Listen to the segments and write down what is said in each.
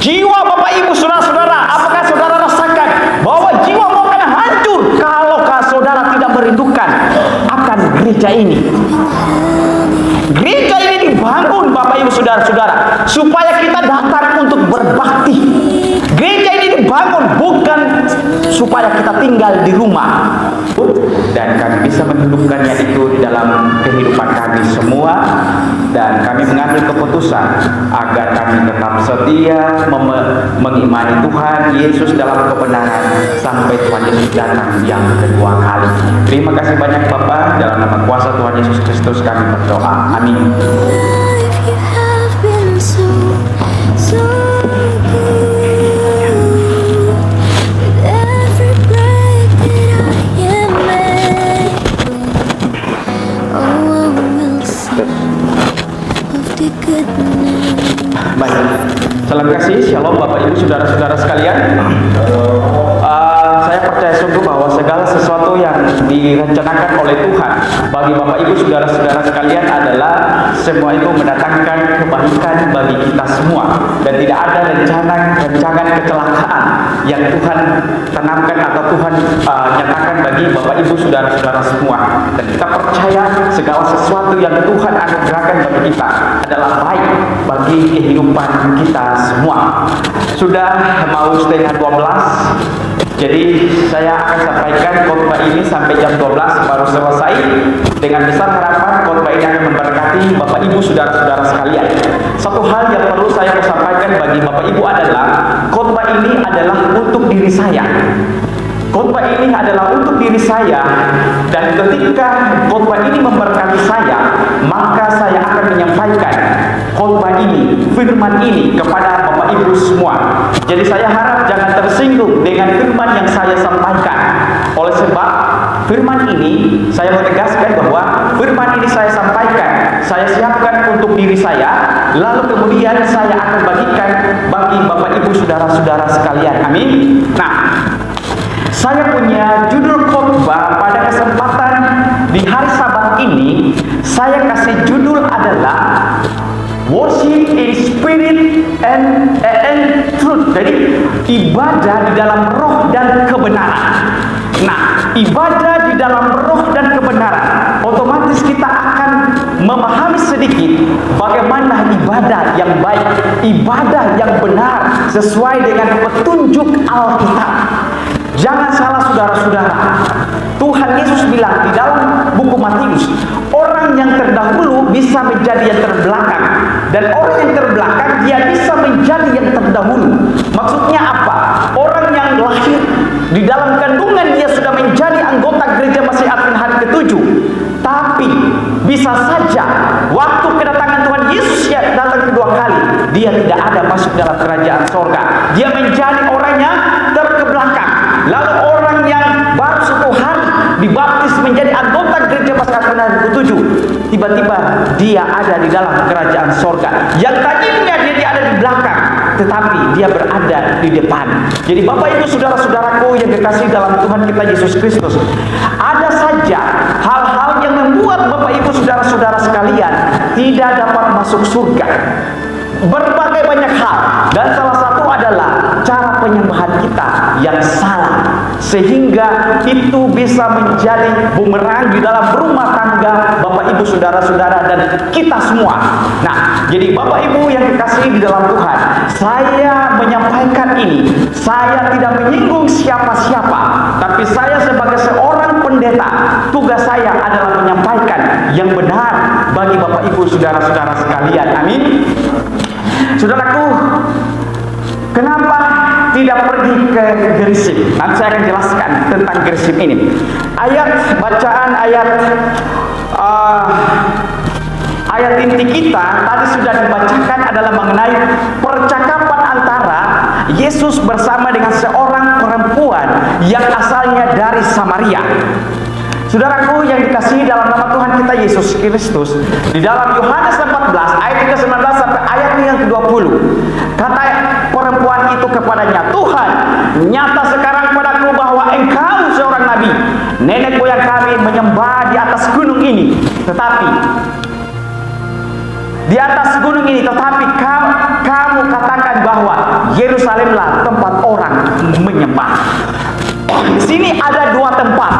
Jiwa Bapak Ibu saudara-saudara, apakah saudara rasakan bahwa jiwamu akan hancur kalau saudara tidak merindukan akan gereja ini? Gereja ini dibangun Bapak Ibu saudara-saudara supaya kita datang untuk berbakti. Gereja ini dibangun bukan supaya kita tinggal di rumah, dan kami bisa menghidupkannya itu di dalam kehidupan kami semua. Dan kami mengambil keputusan agar kami tetap setia mengimani Tuhan Yesus dalam kebenaran sampai Tuhan Yesus datang yang kedua kali. Terima kasih banyak Bapak, dalam nama kuasa Tuhan Yesus Kristus kami berdoa. Amin. Baik, salam kasih, shalom Bapak Ibu saudara-saudara sekalian. Saya percaya sungguh bahwa segala sesuatu yang direncanakan oleh Tuhan bagi Bapak Ibu saudara-saudara sekalian adalah semua itu mendatangkan kebaikan bagi kita semua, dan tidak ada rancangan kecelakaan yang Tuhan tanamkan atau Tuhan nyatakan bagi Bapak Ibu saudara-saudara semua. Dan kita percaya segala sesuatu yang Tuhan anugerahkan bagi kita adalah baik bagi kehidupan kita semua. Sudah mau setengah 12. Jadi saya akan sampaikan khotbah ini sampai jam 12 baru selesai. Dengan besar harapan khotbah ini akan memberkati Bapak Ibu saudara-saudara sekalian. Satu hal yang perlu saya sampaikan bagi Bapak Ibu adalah khotbah ini adalah untuk diri saya. Khotbah ini adalah untuk diri saya, dan ketika khotbah ini memberkati saya, maka saya akan menyampaikan khotbah ini, firman ini kepada Bapak Ibu semua. Jadi saya harap jangan tersinggung dengan firman yang saya sampaikan. Oleh sebab firman ini saya menegaskan bahwa firman ini saya sampaikan, saya siapkan untuk diri saya, lalu kemudian saya akan bagikan bagi Bapak Ibu saudara-saudara sekalian. Amin. Nah, saya punya judul khotbah pada kesempatan di hari Sabat ini. Saya kasih judul adalah Worship in Spirit and Truth. Jadi ibadah di dalam roh dan kebenaran. Nah, ibadah di dalam roh dan kebenaran, otomatis kita akan memahami sedikit bagaimana ibadah yang baik, ibadah yang benar sesuai dengan petunjuk Alkitab. Jangan salah saudara-saudara. Tuhan Yesus bilang di dalam buku Matius, orang yang terdahulu bisa menjadi yang terbelakang, dan orang yang terbelakang dia bisa menjadi yang terdahulu. Maksudnya apa? Orang yang lahir di dalam kandungan dia sudah menjadi anggota gereja Masih Advent hari ke-7, tapi bisa saja waktu kedatangan Tuhan Yesus yang datang kedua kali, dia tidak ada masuk dalam kerajaan sorga. Dia menjadi orang yang terbelakang. Lalu orang yang baru 10 hari dibaptis menjadi anggota gereja Masih Advent hari ke-7, tiba-tiba dia ada di dalam kerajaan sorga. Yang tadinya dia ada di belakang, tetapi dia berada di depan. Jadi Bapak Ibu saudara-saudaraku yang dikasihi dalam Tuhan kita Yesus Kristus, ada saja hal-hal yang membuat Bapak Ibu saudara-saudara sekalian tidak dapat masuk surga. Berbagai banyak hal, dan salah satu adalah cara penyembahan kita yang salah, sehingga itu bisa menjadi bumerang di dalam rumah tangga Bapak Ibu saudara-saudara dan kita semua. Nah, jadi Bapak Ibu yang dikasihi di dalam Tuhan, saya menyampaikan ini, saya tidak menyinggung siapa-siapa, tapi saya sebagai seorang pendeta, tugas saya adalah menyampaikan yang benar bagi Bapak Ibu saudara-saudara sekalian. Amin. Saudaraku, kenapa tidak pergi ke Gerizim? Nanti saya akan jelaskan tentang Gerizim ini. Bacaan ayat inti kita tadi sudah dibacakan adalah mengenai percakapan antara Yesus bersama dengan seorang perempuan yang asalnya dari Samaria. Saudaraku yang dikasihi dalam nama Tuhan kita Yesus Kristus, di dalam Yohanes 14 ayat ke-19 sampai ayat yang ke-20, kata perempuan itu kepadanya, "Tuhan, nyata sekarang padaku bahwa engkau seorang nabi. Nenek moyang kami menyembah di atas gunung ini, tetapi kamu katakan bahwa Yerusalemlah tempat orang menyembah. Di sini ada dua tempat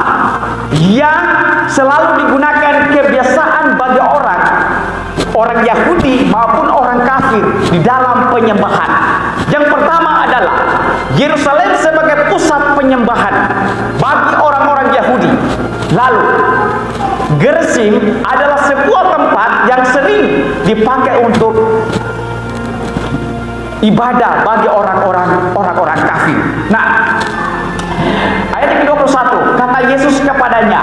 yang selalu digunakan kebiasaan bagi orang Yahudi maupun orang kafir di dalam penyembahan. Yang pertama adalah Yerusalem sebagai pusat penyembahan bagi orang-orang Yahudi. Lalu Gerizim adalah sebuah tempat yang sering dipakai untuk ibadah bagi orang-orang kafir. Nah, ayat yang ke-21, kata Yesus kepadanya,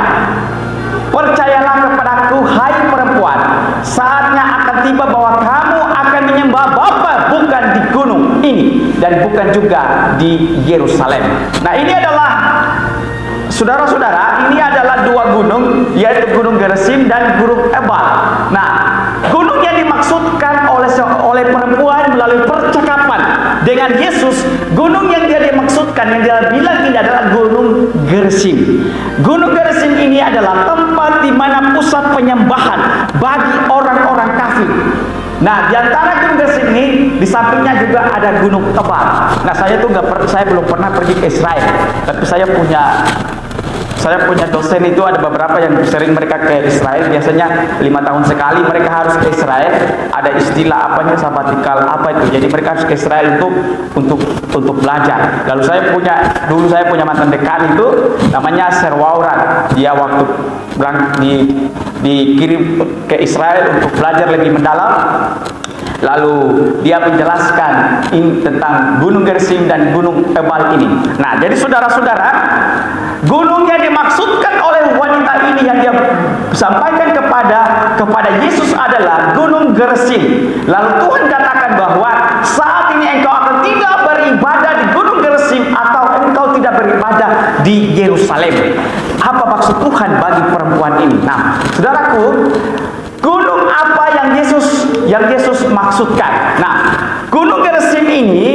percayalah kepadaku, hai perempuan, saatnya akan tiba bahwa kamu akan menyembah Bapa bukan di gunung ini dan bukan juga di Yerusalem. Nah, ini adalah, saudara-saudara, ini adalah dua gunung, yaitu Gunung Gerizim dan Gunung Ebal. Nah, gunung yang dimaksudkan oleh perempuan melalui percakapan dengan Yesus, gunung yang dia dimaksudkan, yang dia bilang ini adalah Gunung Gerizim. Gunung Gerizim ini adalah tempat di mana pusat penyembahan bagi orang-orang kafir. Nah, di antara Gunung Gerizim ini, di sampingnya juga ada Gunung Ebal. Nah, saya belum pernah pergi ke Israel, tapi saya punya dosen itu, ada beberapa yang sering mereka ke Israel. Biasanya 5 tahun sekali mereka harus ke Israel. Ada istilah sabatikal itu. Jadi mereka harus ke Israel untuk belajar. Lalu dulu saya punya mantan dekan itu namanya Serwauran. Dia waktu dikirim ke Israel untuk belajar lebih mendalam. Lalu dia menjelaskan tentang Gunung Gerizim dan Gunung Ebal ini. Nah, jadi saudara-saudara, gunung yang dimaksudkan oleh wanita ini yang dia sampaikan kepada Yesus adalah Gunung Gerizim. Lalu Tuhan katakan bahwa saat ini engkau akan tidak beribadah di Gunung Gerizim atau engkau tidak beribadah di Yerusalem. Apa maksud Tuhan bagi perempuan ini? Nah, saudaraku, gunung apa yang Yesus maksudkan? Nah, Gunung Gerizim ini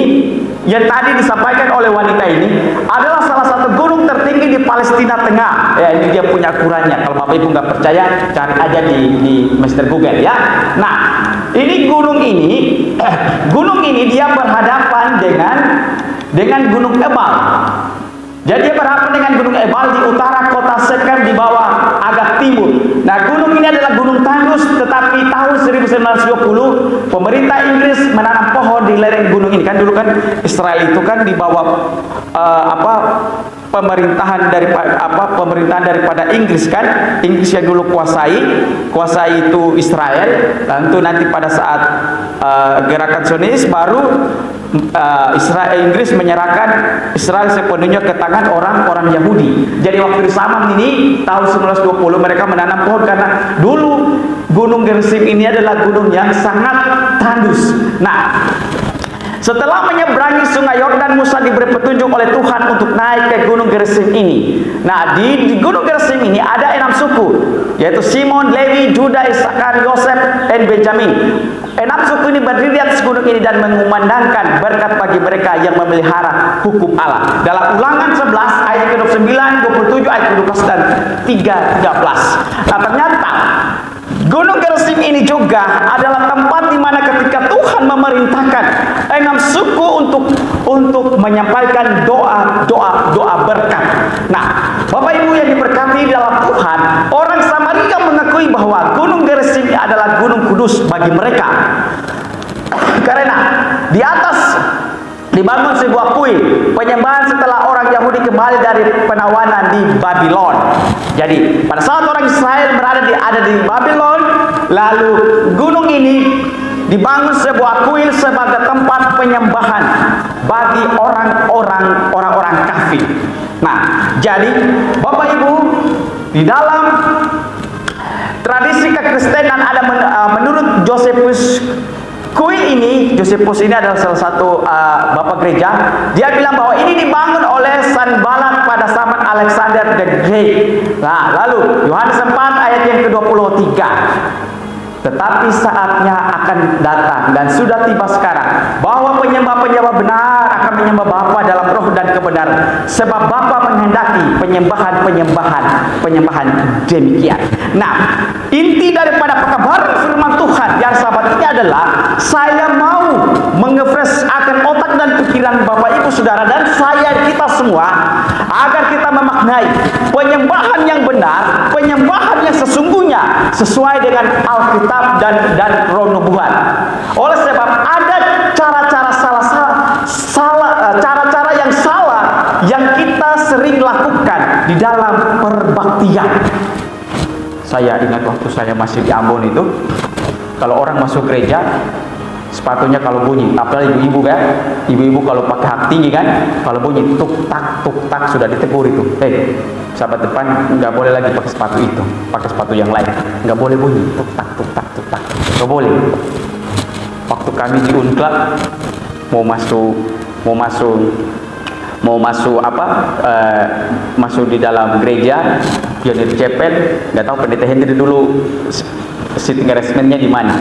yang tadi disampaikan oleh wanita ini adalah salah satu gunung tertinggi di Palestina Tengah. Ya, ini dia punya ukurannya. Kalau Bapak Ibu nggak percaya, cari aja di Mr. Google ya. Nah, ini gunung ini dia berhadapan dengan Gunung Ebal. Jadi dia berhadapan dengan Gunung Ebal di utara kota Shechem, di bawah agak timur. Nah, gunung ini adalah gunung tandus, tetapi tahun 1920 pemerintah Inggris menanam pohon di lereng gunung ini. Kan dulu kan Israel itu kan di bawah pemerintahan daripada Inggris kan. Inggris yang dulu kuasai itu Israel. Tentu nanti pada saat gerakan Zionis baru Inggris menyerahkan Israel sepenuhnya ke tangan orang-orang Yahudi. Jadi waktu di zaman ini tahun 1920 mereka menanam pohon karena dulu Gunung Gerizim ini adalah gunung yang sangat tandus. Nah, setelah menyeberangi sungai Yordan, Musa diberi petunjuk oleh Tuhan untuk naik ke Gunung Gerizim ini. Nah, di Gunung Gerizim ini ada 6 suku, yaitu Simon, Lewi, Judah, Isakar, Yosef, dan Benjamin. 6 suku ini berdiri di atas gunung ini dan mengumandangkan berkat bagi mereka yang memelihara hukum Allah. Dalam Ulangan 11 ayat ke-29, 27, ayat ke-12 dan 13. Nah, ternyata Gunung Gerizim ini juga adalah tempat di mana ketika Tuhan memerintahkan 6 suku untuk menyampaikan doa berkat. Nah, Bapak Ibu yang diberkati dalam Tuhan, orang Samaria mengakui bahwa Gunung Gerizim adalah gunung kudus bagi mereka. Karena di atas dibangun sebuah kuil penyembahan setelah orang Yahudi kembali dari penawanan di Babylon. Jadi pada saat orang Israel ada di Babylon, lalu gunung ini dibangun sebuah kuil sebagai tempat penyembahan bagi orang-orang kafir. Nah, jadi Bapak Ibu, di dalam tradisi kekristenan ada menurut Josephus, Josephus ini adalah salah satu bapak gereja. Dia bilang bahwa ini dibangun oleh Sanballat pada zaman Alexander the Great. Nah, lalu Yohanes 4 ayat yang ke-23. Tetapi saatnya akan datang dan sudah tiba sekarang bahwa penyembah-penyembah benar akan menyembah Bapa dalam roh dan kebenaran, sebab Bapa menghendaki penyembahan demikian. Nah, inti daripada pekabaran firman Tuhan yang sahabat ini adalah saya mau mengefresh akan otak dan pikiran Bapak Ibu Saudara dan saya, kita semua, agar kita memaknai penyembahan yang benar, penyembahan yang sesungguhnya sesuai dengan Alkitab dan Roh Nubuat. Oleh sebab ada cara-cara cara-cara yang salah yang kita sering lakukan di dalam perbaktian. Saya ingat waktu saya masih di Ambon itu, kalau orang masuk gereja, sepatunya kalau bunyi, apalagi ibu-ibu kan, ibu-ibu kalau pakai hak tinggi kan, kalau bunyi tuk tak sudah ditegur itu. Sahabat depan nggak boleh lagi pakai sepatu itu, pakai sepatu yang lain, nggak boleh bunyi tuk tak, nggak boleh. Waktu kami di Unclub masuk di dalam gereja Pionir Chapel, nggak tahu pendeta Henry dulu sitting arrangement-nya di mana.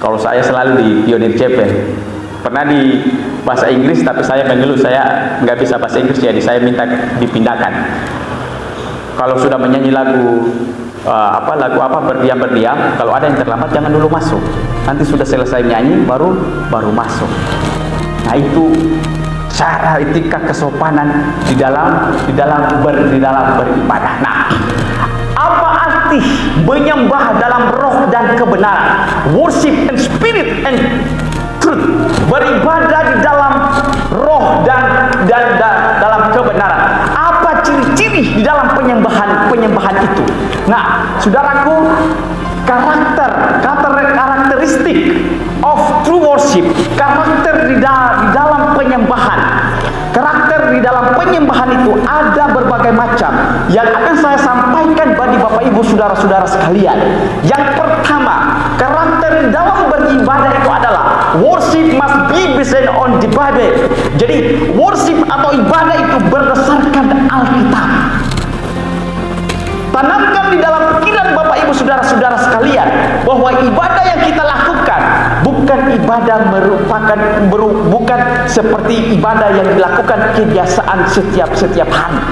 Kalau saya selalu di Pionir Chapel. Pernah di bahasa Inggris, tapi saya mengeluh saya nggak bisa bahasa Inggris, jadi saya minta dipindahkan. Kalau sudah menyanyi lagu berdiam, kalau ada yang terlambat jangan dulu masuk. Nanti sudah selesai nyanyi baru masuk. Nah, itu cara etika kesopanan di dalam beribadah. Nah, apa arti menyembah dalam roh dan kebenaran? Worship and spirit and truth. Beribadah di dalam roh dan dalam kebenaran. Apa ciri-ciri di dalam penyembahan itu? Nah, saudaraku, karakteristik of true worship, karakter di dalam penyembahan. Karakter di dalam penyembahan itu ada berbagai macam yang akan saya sampaikan bagi Bapak Ibu Saudara-saudara sekalian. Yang pertama, karakter dalam beribadah itu adalah worship must be based on the Bible. Jadi worship atau ibadah itu berdasarkan Alkitab. Tanamkan di dalam pikiran Bapak Ibu Saudara-saudara sekalian bahwa ibadah yang kita lakukan bukan ibadah bukan seperti ibadah yang dilakukan kebiasaan setiap hari.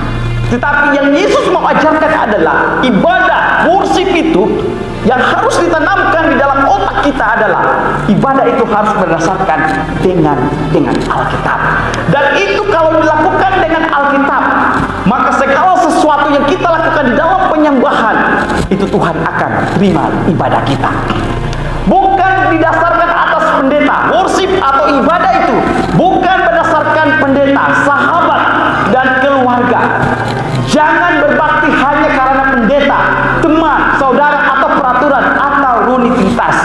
Tetapi yang Yesus mau ajarkan adalah ibadah worship itu yang harus ditanamkan di dalam otak kita adalah ibadah itu harus berdasarkan dengan Alkitab. Dan itu kalau dilakukan dengan Alkitab, maka segala sesuatu yang kita lakukan di dalam penyembahan itu Tuhan akan terima ibadah kita. Bukan didasarkan atas pendeta. Worship atau ibadah itu bukan berdasarkan pendeta, sahabat, dan keluarga. Jangan berbakti hanya karena pendeta, teman, saudara, atau peraturan atau rutinitas.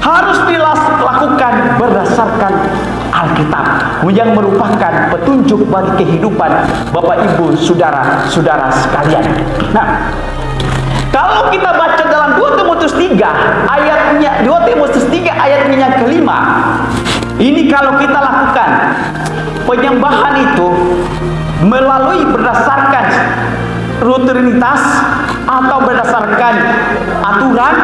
Harus dilakukan berdasarkan Alkitab yang merupakan petunjuk bagi kehidupan Bapak Ibu Saudara-saudara sekalian. Nah, kalau kita baca dalam 2 Timotius 3 ayatnya yang kelima, ini kalau kita lakukan penyembahan itu melalui berdasarkan rutinitas atau berdasarkan aturan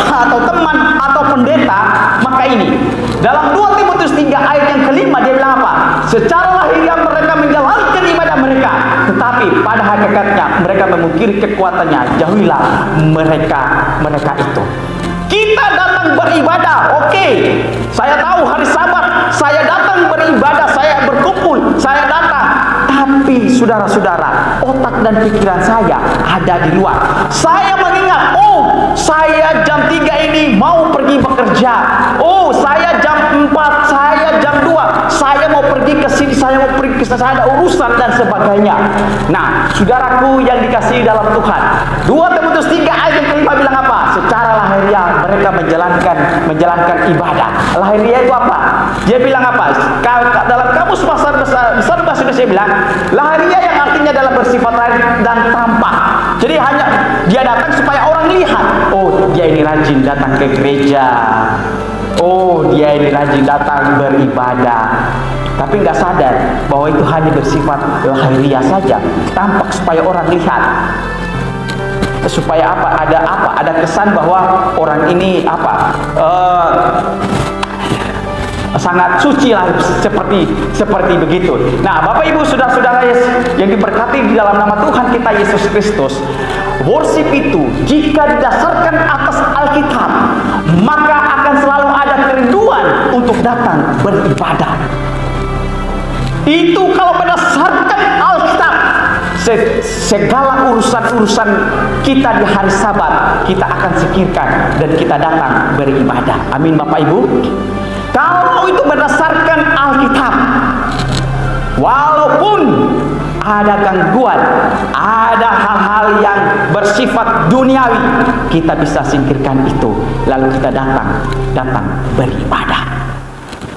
atau teman atau pendeta, maka ini dalam 2 Timotius 3 ayat yang kelima dia bilang apa? Secara lahiriah mereka menjalankan ibadah mereka, tetapi pada hakikatnya mereka memungkiri kekuatannya. Jauhilah mereka itu. Kita datang beribadah, oke. Saya tahu hari Sabat, saya datang beribadah, saya berkumpul, saya datang. Tapi saudara-saudara, otak dan pikiran saya ada di luar. Saya mengingat, saya jam 3 ini mau pergi bekerja. Saya jam 4, saya jam 2, saya mau pergi ke sini, saya mau pergi ke sana, saya ada urusan dan sebagainya. Nah, saudaraku yang dikasihi dalam Tuhan, 2 Timotius 3 ayat yang kelima bilang apa? Secara lahiriah mereka menjalankan ibadah. Lahiriah itu apa? Dia bilang apa? Dalam kamus besar bahasa Indonesia bilang lahiriah yang artinya adalah bersifat lahir dan tampak. Jadi hanya dia datang supaya orang lihat, dia ini rajin datang ke gereja, dia ini rajin datang beribadah. Tapi nggak sadar bahwa itu hanya bersifat lahiriah saja, tampak supaya orang lihat. Supaya apa? Ada kesan bahwa orang ini sangat suci lah, seperti begitu. Nah, Bapak Ibu saudara-saudara yang diberkati di dalam nama Tuhan kita Yesus Kristus, worship itu jika didasarkan atas Alkitab, maka akan selalu ada kerinduan untuk datang beribadah. Itu kalau berdasarkan Alkitab, segala urusan-urusan kita di hari Sabat kita akan singkirkan dan kita datang beribadah. Amin Bapak Ibu. Kalau itu berdasarkan Alkitab, walaupun ada gangguan, ada hal-hal yang bersifat duniawi, kita bisa singkirkan itu, lalu kita datang beribadah.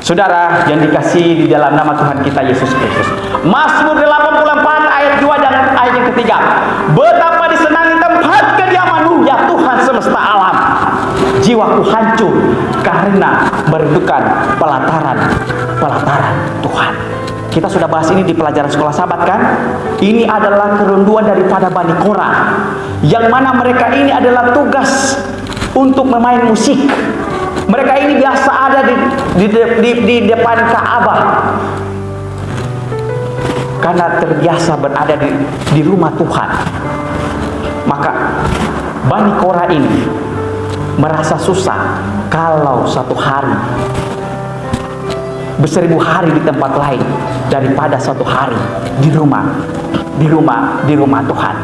Saudara yang dikasihi di dalam nama Tuhan kita Yesus Kristus, Mazmur 84 ayat 2 dan ayat yang ketiga, betapa disenangi tempat kediaman-Mu ya Tuhan semesta alam. Jiwaku hancur karena merindukan pelataran Tuhan. Kita sudah bahas ini di pelajaran sekolah Sabat kan? Ini adalah kerinduan daripada Bani Korah, yang mana mereka ini adalah tugas untuk memain musik. Mereka ini biasa ada di depan Ka'bah karena terbiasa berada di rumah Tuhan. Maka Bani Korah ini merasa susah kalau satu hari berseribu hari di tempat lain daripada satu hari di rumah Tuhan.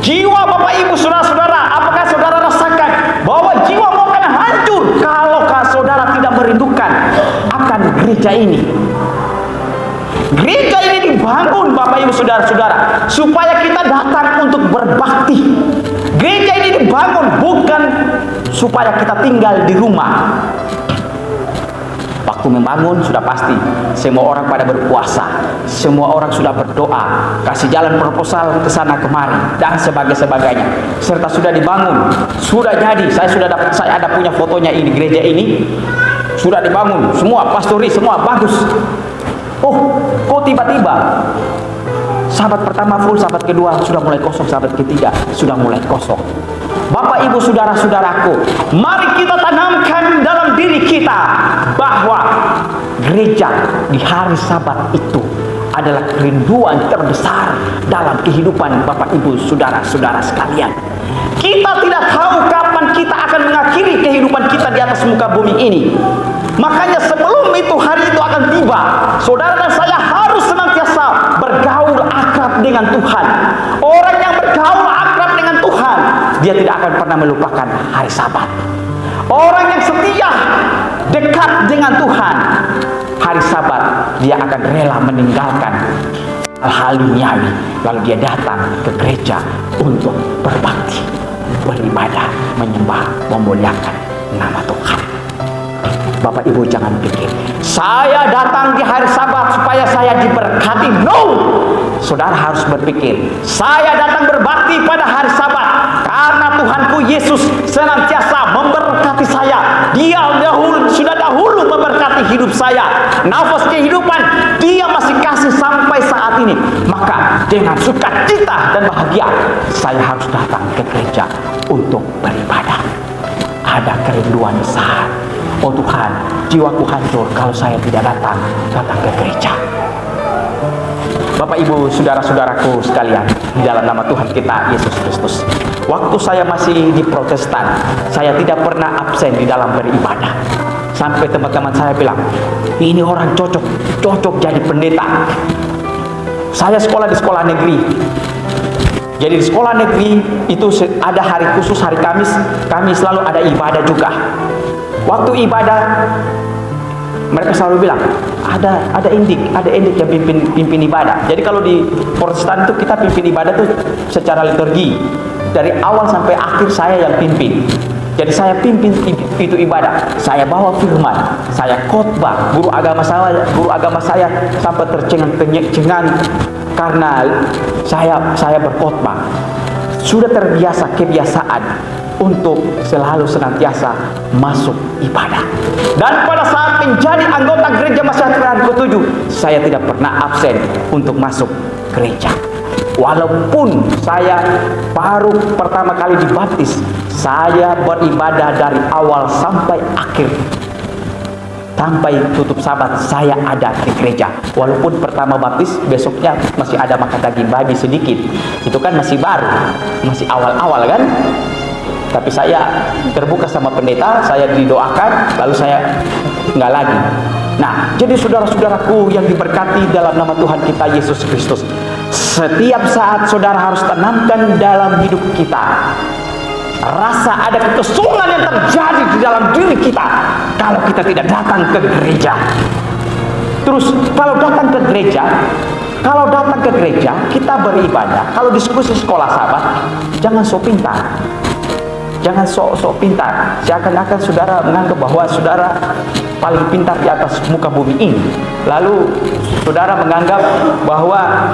Jiwa Bapak Ibu saudara-saudara, apakah saudara rasakan bahwa jiwa mau akan hancur kalau saudara tidak merindukan akan gereja ini? Gereja ini dibangun Bapak Ibu saudara-saudara supaya kita datang untuk berbakti. Gereja ini dibangun bukan supaya kita tinggal di rumah. Waktu membangun sudah pasti semua orang pada berpuasa, semua orang sudah berdoa, kasih jalan proposal ke sana kemari dan sebagainya. Serta sudah dibangun, sudah jadi. Saya ada punya fotonya ini, gereja ini sudah dibangun, semua pastori semua bagus. Oh, kok tiba-tiba sahabat pertama full, sahabat kedua sudah mulai kosong, sahabat ketiga sudah mulai kosong. Bapak Ibu saudara-saudaraku, mari kita tanamkan dalam diri kita bahwa gereja di hari Sabat itu adalah kerinduan terbesar dalam kehidupan Bapak Ibu saudara-saudara sekalian. Kita tidak tahu kapan kita akan mengakhiri kehidupan kita di atas muka bumi ini. Makanya sebelum itu hari itu akan tiba, saudara dan saya harus senantiasa bergaul akrab dengan Tuhan. Orang yang bergaul akrab dengan Tuhan, dia tidak akan pernah melupakan hari Sabat. Orang yang setia dekat dengan Tuhan, hari Sabat dia akan rela meninggalkan hal-hal duniawi, lalu dia datang ke gereja untuk berbakti, beribadah, menyembah, memuliakan nama Tuhan. Bapak Ibu jangan pikir saya datang di hari Sabat supaya saya diberkati. No, saudara harus berpikir saya datang berbakti pada hari Sabat karena Tuhanku Yesus senantiasa memberkati saya. Dia sudah dahulu memberkati hidup saya. Nafas kehidupan Dia masih kasih sampai saat ini. Maka dengan sukacita dan bahagia saya harus datang ke gereja untuk beribadah. Ada kerinduan besar. Oh Tuhan, jiwaku hancur kalau saya tidak datang ke gereja. Bapak Ibu saudara-saudaraku sekalian, di dalam nama Tuhan kita Yesus Kristus, waktu saya masih di Protestan, saya tidak pernah absen di dalam beribadah. Sampai teman-teman saya bilang, ini orang cocok jadi pendeta. Saya sekolah di sekolah negeri. Jadi di sekolah negeri itu ada hari khusus, hari Kamis, kami selalu ada ibadah juga. Waktu ibadah mereka selalu bilang ada indik yang pimpin ibadah. Jadi kalau di Protestan itu kita pimpin ibadah tuh secara liturgi dari awal sampai akhir saya yang pimpin. Jadi saya pimpin itu ibadah. Saya bawa firman, saya khotbah. Guru agama saya sampai tercengang karena saya berkhotbah. Sudah terbiasa kebiasaan untuk selalu senantiasa masuk ibadah. Dan pada saat menjadi anggota gereja Masyarakat Tuhan ke-7, saya tidak pernah absen untuk masuk gereja. Walaupun saya baru pertama kali dibaptis, saya beribadah dari awal sampai akhir. Sampai tutup Sabat saya ada di gereja. Walaupun pertama baptis, besoknya masih ada makan daging babi sedikit. Itu kan masih baru, masih awal-awal kan. Tapi saya terbuka sama pendeta, saya didoakan, lalu saya nggak lagi. Nah, jadi saudara-saudaraku yang diberkati dalam nama Tuhan kita Yesus Kristus, setiap saat saudara harus tanamkan dalam hidup kita rasa ada kekosongan yang terjadi di dalam diri kita kalau kita tidak datang ke gereja. Terus kalau datang ke gereja, kita beribadah. Kalau diskusi sekolah sahabat, jangan sok pintar. Jangan sok pintar. Seakan-akan saudara menganggap bahwa saudara paling pintar di atas muka bumi ini. Lalu saudara menganggap bahwa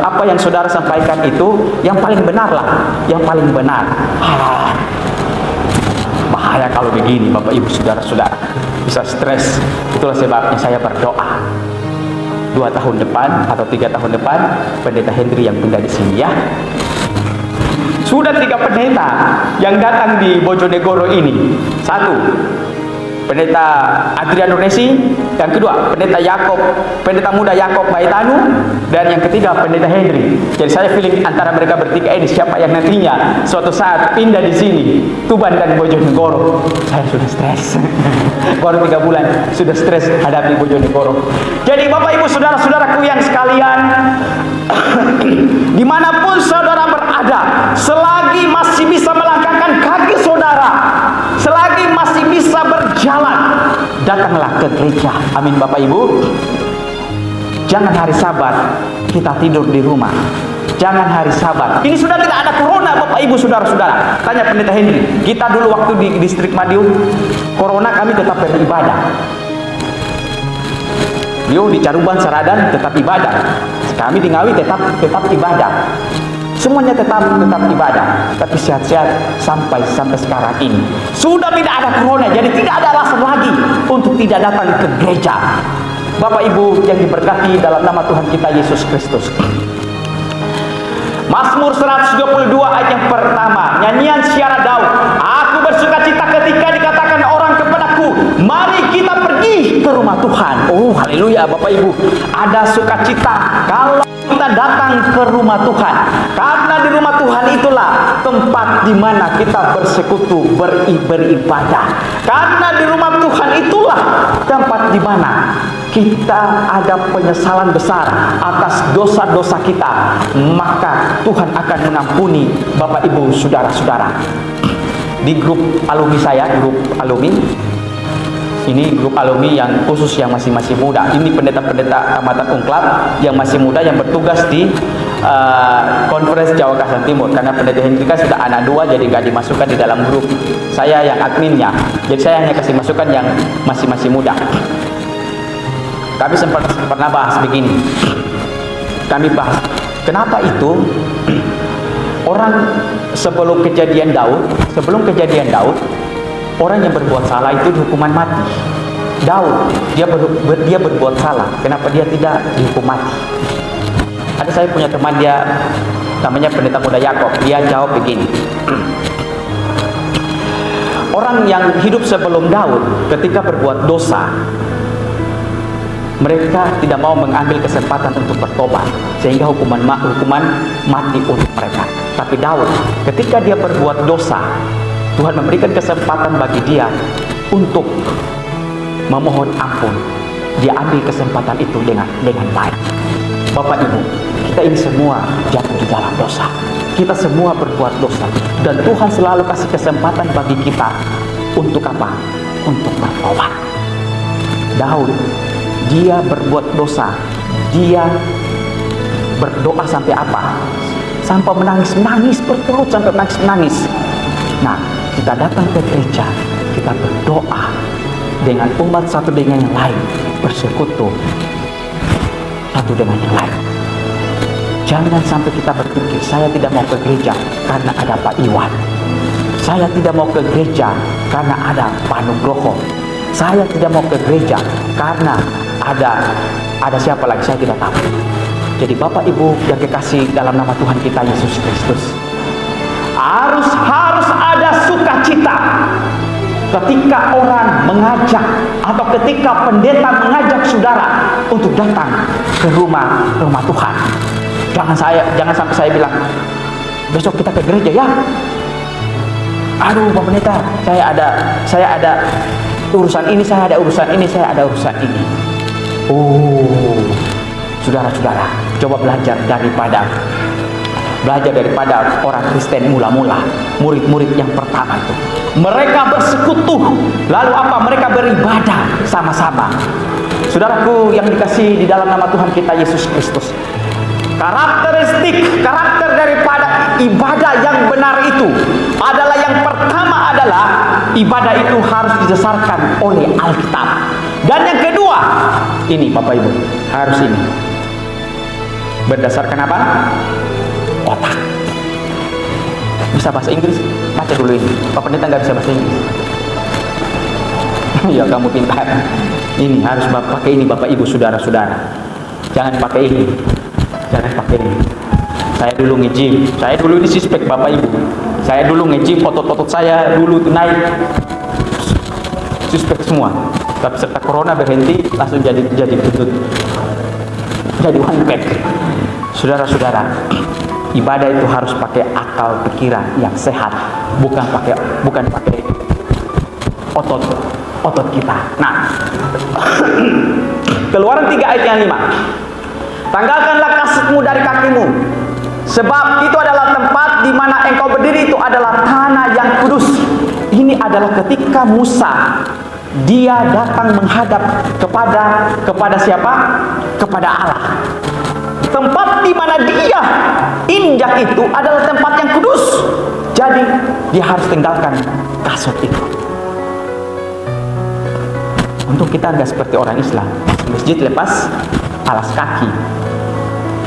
apa yang saudara sampaikan itu yang paling benar lah, yang paling benar. Bahaya kalau begini, Bapak Ibu saudara-saudara, bisa stres. Itulah sebabnya saya berdoa 2 tahun depan atau 3 tahun depan pendeta Hendri yang pindah di sini ya. Sudah 3 pendeta yang datang di Bojonegoro ini. 1, pendeta Adriano Nesi, yang kedua pendeta pendeta muda Yakob Baitanu, dan yang ketiga pendeta Hendri. Jadi saya feeling antara mereka bertiga ini siapa yang nantinya suatu saat pindah di sini, Tuban dan Bojonegoro. Saya sudah stres. Baru 3 bulan sudah stres hadapi Bojonegoro. Jadi Bapak Ibu saudara-saudaraku yang sekalian, dimanapun saudara berada, selagi masih bisa melangkahkan kaki saudara, selagi masih bisa berjalan, datanglah ke gereja. Amin Bapak Ibu. Jangan hari Sabat kita tidur di rumah. Jangan hari Sabat. Ini sudah tidak ada corona Bapak Ibu saudara-saudara. Tanya pendeta Hendri, kita dulu waktu di distrik Madiun, corona kami tetap beribadah. Beliau di Caruban Saradan tetap ibadah. Kami di Ngawi tetap ibadah. Semuanya tetap ibadah, tapi sehat-sehat sampai sekarang ini. Sudah tidak ada corona, jadi tidak ada alasan lagi untuk tidak datang ke gereja. Bapak Ibu yang diberkati dalam nama Tuhan kita Yesus Kristus. Mazmur 122 ayat yang pertama, nyanyian Syiar Daud. Aku bersukacita ketika dikatakan orang kepadaku, mari kita pergi ke rumah Tuhan. Oh haleluya Bapak Ibu, ada sukacita kalau kita datang ke rumah Tuhan, karena di rumah Tuhan itulah tempat di mana kita bersekutu, beribadah. Karena di rumah Tuhan itulah tempat di mana kita ada penyesalan besar atas dosa-dosa kita, maka Tuhan akan mengampuni Bapak Ibu saudara-saudara. Di grup alumni saya, ini grup alumni yang khusus yang masih muda. Ini pendeta-pendeta Tamatan Ungklab yang masih muda yang bertugas di Konferensi Jawa Kasan Timur. Karena pendeta Hendrika sudah anak 2, jadi nggak dimasukkan di dalam grup. Saya yang adminnya. Jadi saya hanya kasih masukan yang masih muda. Kami pernah bahas begini. Kami bahas kenapa itu orang sebelum kejadian Daud, orang yang berbuat salah itu dihukuman mati. Daud, dia berbuat salah. Kenapa dia tidak dihukum mati? Ada saya punya teman, dia namanya pendeta muda Yakob. Dia jawab begini. Orang yang hidup sebelum Daud ketika berbuat dosa, mereka tidak mau mengambil kesempatan untuk bertobat, sehingga hukuman mati untuk mereka. Tapi Daud, ketika dia berbuat dosa, Tuhan memberikan kesempatan bagi dia untuk memohon ampun. Dia ambil kesempatan itu dengan baik. Bapak Ibu, kita ini semua jatuh di dalam dosa. Kita semua berbuat dosa, dan Tuhan selalu kasih kesempatan bagi kita untuk apa? Untuk bertobat. Daud, dia berbuat dosa, dia berdoa sampai apa? Sampai menangis berturut sampai menangis. Nah, kita datang ke gereja, kita berdoa dengan umat satu dengan yang lain, bersekutu satu dengan yang lain. Jangan sampai kita berpikir, saya tidak mau ke gereja karena ada Pak Iwan. Saya tidak mau ke gereja karena ada Pak Nugroho. Saya tidak mau ke gereja karena ada siapa lagi, saya tidak tahu. Jadi Bapak Ibu yang kekasih dalam nama Tuhan kita Yesus Kristus, harus ada sukacita ketika orang mengajak atau ketika pendeta mengajak saudara untuk datang ke rumah Tuhan. Jangan sampai saya bilang, besok kita ke gereja ya. Aduh Pak Pendeta, saya ada urusan ini, saya ada urusan ini, saya ada urusan ini. Oh, saudara-saudara, coba belajar daripada orang Kristen mula-mula, murid-murid yang pertama itu. Mereka bersekutu, lalu apa? Mereka beribadah sama-sama. Saudaraku yang dikasihi di dalam nama Tuhan kita Yesus Kristus, karakter daripada ibadah yang benar itu adalah, yang pertama adalah ibadah itu harus didasarkan oleh Alkitab. Dan yang kedua, ini Bapak Ibu, harus ini berdasarkan apa? Otak. Bisa bahasa Inggris? Baca dulu ini. Pak Pendeta nggak bisa bahasa Inggris. Ya kamu pintar. Ini harus pakai ini Bapak Ibu saudara-saudara. Jangan pakai ini. Jangan pakai ini. Saya dulu nge-gym. Saya dulu ini suspek Bapak Ibu. Saya dulu nge-gym, otot-otot saya dulu tuh naik. Suspek semua. Tapi serta corona berhenti, langsung jadi gendut. Jadi one pack. Saudara-saudara, ibadah itu harus pakai akal pikiran yang sehat, bukan pakai otot kita. Nah, Keluaran 3 ayat yang 5. Tanggalkanlah kasutmu dari kakimu, sebab itu adalah tempat di mana engkau berdiri, itu adalah tanah yang kudus. Ini adalah ketika Musa dia datang menghadap kepada siapa? Kepada Allah. Tempat di mana dia injak itu adalah tempat yang kudus. Jadi dia harus tinggalkan kasut itu. Untuk kita nggak seperti orang Islam, masjid lepas alas kaki,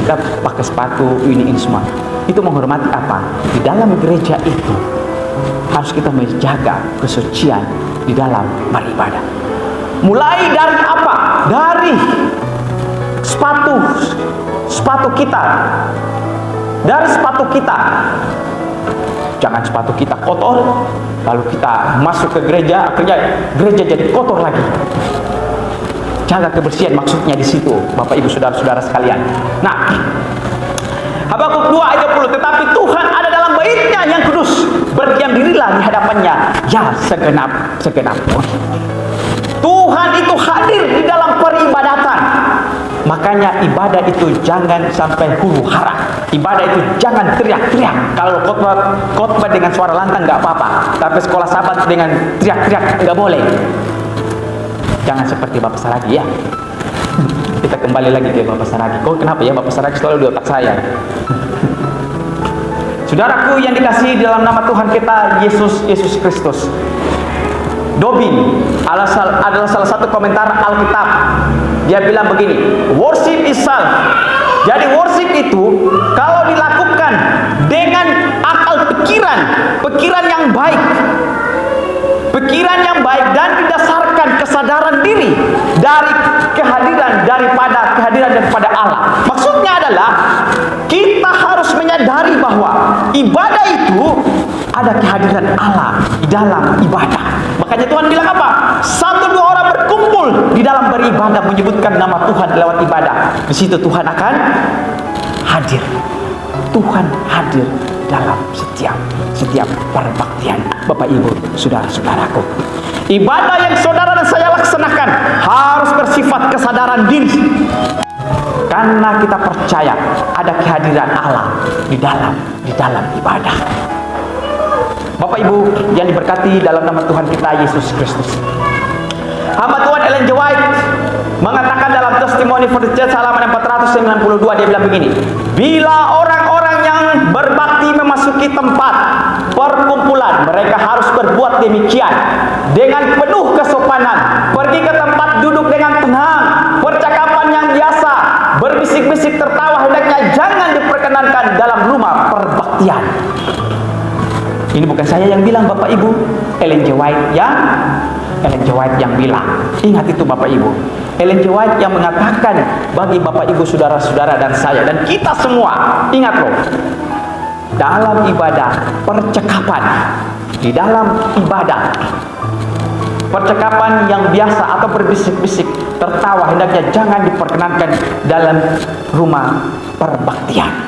kita pakai sepatu ini semua. Itu menghormati apa? Di dalam gereja itu harus kita menjaga kesucian di dalam beribadah. Mulai dari apa? Dari sepatu kita. Dari sepatu kita. Jangan sepatu kita kotor, lalu kita masuk ke gereja, akhirnya gereja jadi kotor lagi. Jaga kebersihan maksudnya di situ, Bapak Ibu Saudara-saudara sekalian. Nah, Habakuk 2 ayat 20, tetapi Tuhan ada dalam bait-Nya yang kudus, berdiam dirilah di hadapannya ya segenap Tuhan itu hadir di dalam peribadatan. Makanya ibadah itu jangan sampai huru hara. Ibadah itu jangan teriak-teriak. Kalau khotbah dengan suara lantang nggak apa-apa, tapi sekolah sahabat dengan teriak-teriak nggak boleh. Jangan seperti Bapak Saragi ya. Kita kembali lagi ke Bapak Saragi. Kok kenapa ya Bapak Saragi selalu di otak saya? Saudaraku yang dikasihi dalam nama Tuhan kita Yesus Kristus, Dobin adalah salah satu komentar Alkitab. Dia bilang begini, worship is self. Jadi worship itu kalau dilakukan dengan akal pikiran yang baik dan didasarkan kesadaran diri dari kehadiran daripada Allah. Maksudnya adalah kita harus menyadari bahwa ibadah itu ada kehadiran Allah di dalam ibadah. Makanya Tuhan bilang apa? 1-2 orang berkumpul di dalam beribadah menyebutkan nama Tuhan lewat ibadah. Di situ Tuhan akan hadir. Tuhan hadir dalam setiap perbaktian. Bapak Ibu, saudara-saudaraku, ibadah yang saudara dan saya laksanakan harus bersifat kesadaran diri. Karena kita percaya ada kehadiran Allah di dalam ibadah. Bapak Ibu yang diberkati dalam nama Tuhan kita Yesus Kristus, hamba Tuhan Ellen G. White mengatakan dalam Testimony for the Church halaman 492, dia bilang begini, bila orang-orang yang berbakti memasuki tempat perkumpulan, mereka harus berbuat demikian dengan penuh kesopanan. Pergi ke tempat duduk dengan tenang, percakapan yang biasa, berbisik-bisik tertawa hendaknya jangan diperkenankan dalam rumah perbaktian. Ini bukan saya yang bilang Bapak Ibu, Ellen G. White yang bilang. Ingat itu Bapak Ibu, Ellen G. White yang mengatakan bagi Bapak Ibu saudara-saudara dan saya dan kita semua, ingat loh, dalam ibadah percakapan, di dalam ibadah percakapan yang biasa atau berbisik-bisik tertawa hendaknya jangan diperkenankan dalam rumah perbaktian.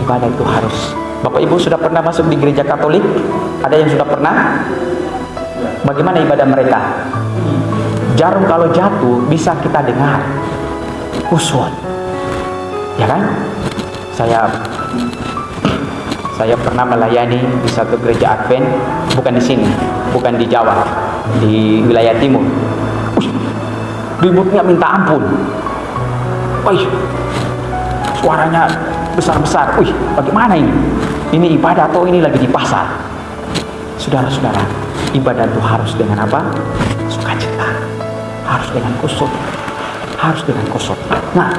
Ibadah itu harus Bapak Ibu sudah pernah masuk di gereja Katolik? Ada yang sudah pernah? Bagaimana ibadah mereka? Jarum kalau jatuh bisa kita dengar. Khusyuk. Ya kan? Saya pernah melayani di satu gereja Advent, bukan di sini, bukan di Jawa, di wilayah timur. Ributnya minta ampun. Suaranya besar-besar. Bagaimana ini? Ini ibadah atau ini lagi di pasar? Saudara-saudara, ibadah itu harus dengan apa? Sukacita. Harus dengan khusyuk. Harus dengan khusyuk. Nah,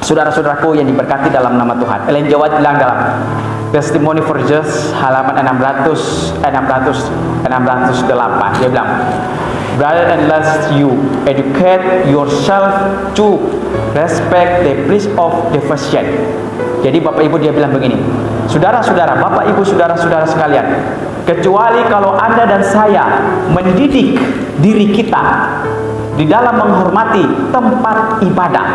saudara-saudaraku yang diberkati dalam nama Tuhan, Ellen G. White bilang dalam Testimony for Jesus halaman 608, dia bilang, "Brother, unless you educate yourself to respect the place of devotion." Jadi Bapak Ibu dia bilang begini, saudara-saudara, Bapak Ibu, saudara-saudara sekalian, kecuali kalau Anda dan saya mendidik diri kita di dalam menghormati tempat ibadah.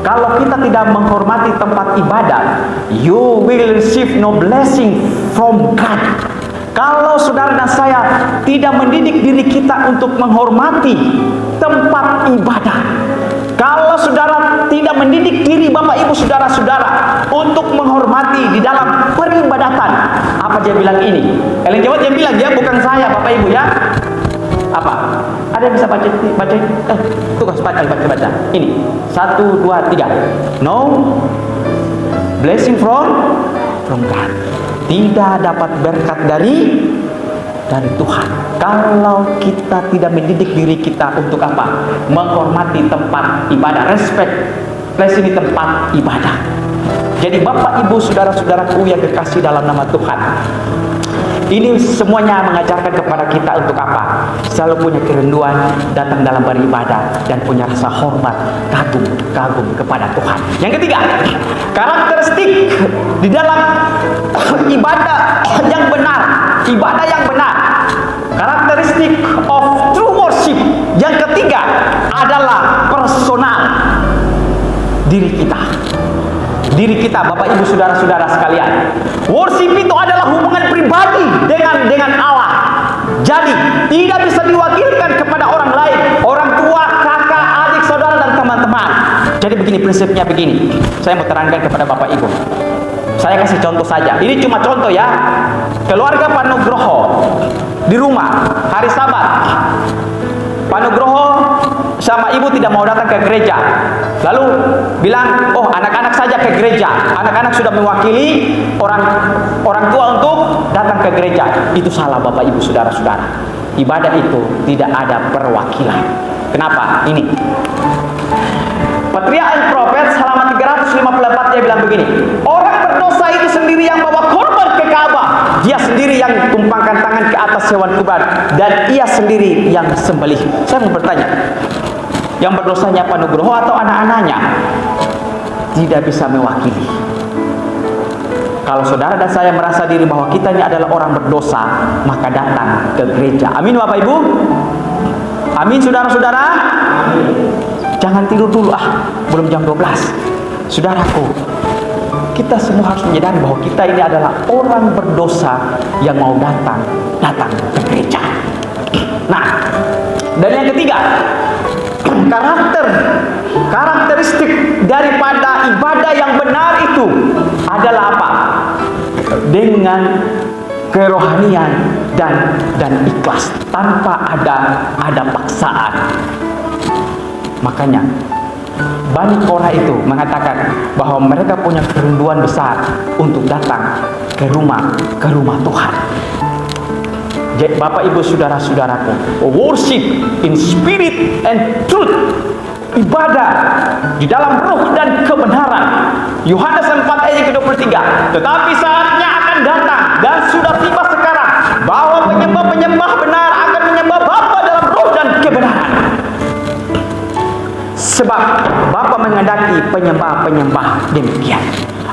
Kalau kita tidak menghormati tempat ibadah, you will receive no blessing from God. Kalau saudara dan saya tidak mendidik diri kita untuk menghormati tempat ibadah, kalau saudara tidak mendidik diri Bapak Ibu saudara-saudara untuk menghormati di dalam peribadatan, apa dia bilang ini? Ellen G. White dia bilang, ya, bukan saya Bapak Ibu ya. Apa? Ada yang bisa baca? Tugas baca. Ini 1, 2, 3. No blessing from God. Tidak dapat berkat dari Tuhan kalau kita tidak mendidik diri kita untuk apa? Menghormati tempat ibadah, respect place ini tempat ibadah. Jadi Bapak Ibu saudara-saudaraku yang dikasih dalam nama Tuhan, ini semuanya mengajarkan kepada kita untuk apa? Selalu punya kerinduan datang dalam beribadah dan punya rasa hormat, kagum kepada Tuhan. Yang ketiga, karakteristik di dalam ibadah yang benar, karakteristik of true worship. Yang ketiga adalah personal diri kita, Bapak Ibu saudara-saudara sekalian. Worship itu adalah hubungan pribadi dengan Allah. Jadi tidak bisa diwakilkan kepada orang lain, orang tua, kakak, adik, saudara, dan teman-teman. Jadi begini prinsipnya, begini. Saya mau terangkan kepada Bapak Ibu. Saya kasih contoh saja. Ini cuma contoh ya. Keluarga Pak Nugroho di rumah hari Sabat, Pak Nugroho sama ibu tidak mau datang ke gereja. Lalu bilang, oh anak-anak saja ke gereja. Anak-anak sudah mewakili orang tua untuk datang ke gereja. Itu salah Bapak Ibu saudara-saudara. Ibadah itu tidak ada perwakilan. Kenapa? Ini Patriarch and Prophets halaman 354 dia bilang begini, orang berdosa itu sendiri yang bawa korban ke Ka'bah, dia sendiri yang tumpangkan tangan ke atas hewan kurban, dan ia sendiri yang sembelih. Saya mau bertanya, yang berdosanya Pak Nugroho atau anak-anaknya? Tidak bisa mewakili. Kalau saudara dan saya merasa diri bahwa kita ini adalah orang berdosa, maka datang ke gereja. Amin Bapak Ibu? Amin saudara-saudara? Jangan tidur dulu, belum jam 12. Saudaraku, kita semua harus menyadari bahwa kita ini adalah orang berdosa yang mau datang ke gereja. Nah, dan yang ketiga, karakteristik daripada ibadah yang benar itu adalah apa? Dengan kerohanian dan ikhlas, tanpa ada paksaan. Makanya Bani Korah itu mengatakan bahwa mereka punya kerinduan besar untuk datang ke rumah Tuhan. Jadi Bapak Ibu saudara-saudaraku, worship in spirit and truth, ibadah di dalam roh dan kebenaran. Yohanes 4 ayat ke-23. Tetapi saatnya akan datang dan sudah tiba sekarang bahwa penyembah-penyembah benar akan menyembah Bapa dalam roh dan kebenaran. Sebab Bapa menghendaki penyembah-penyembah demikian.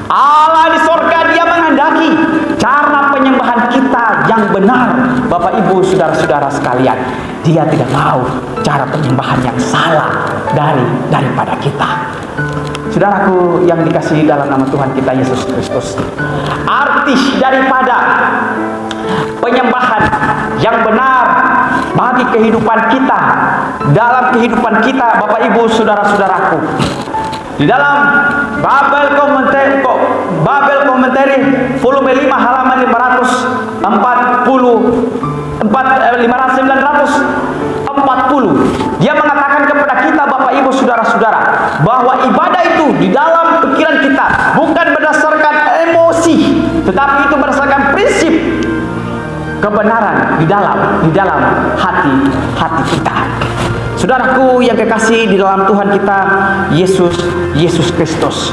Allah di sorga dia menghendaki cara penyembahan kita yang benar. Bapak Ibu saudara-saudara sekalian, dia tidak mau cara penyembahan yang salah daripada kita. Saudaraku yang dikasihi dalam nama Tuhan kita Yesus Kristus, arti daripada penyembahan yang benar bagi kehidupan kita, dalam kehidupan kita Bapak Ibu Saudara-saudaraku, di dalam Babel Commentary volume 5 halaman 540, dia mengatakan kepada kita Bapak Ibu Saudara-saudara bahwa ibadah itu di dalam pikiran kita bukan berdasarkan emosi, tetapi itu berdasarkan prinsip kebenaran di dalam hati kita. Saudaraku yang kekasih di dalam Tuhan kita Yesus Kristus,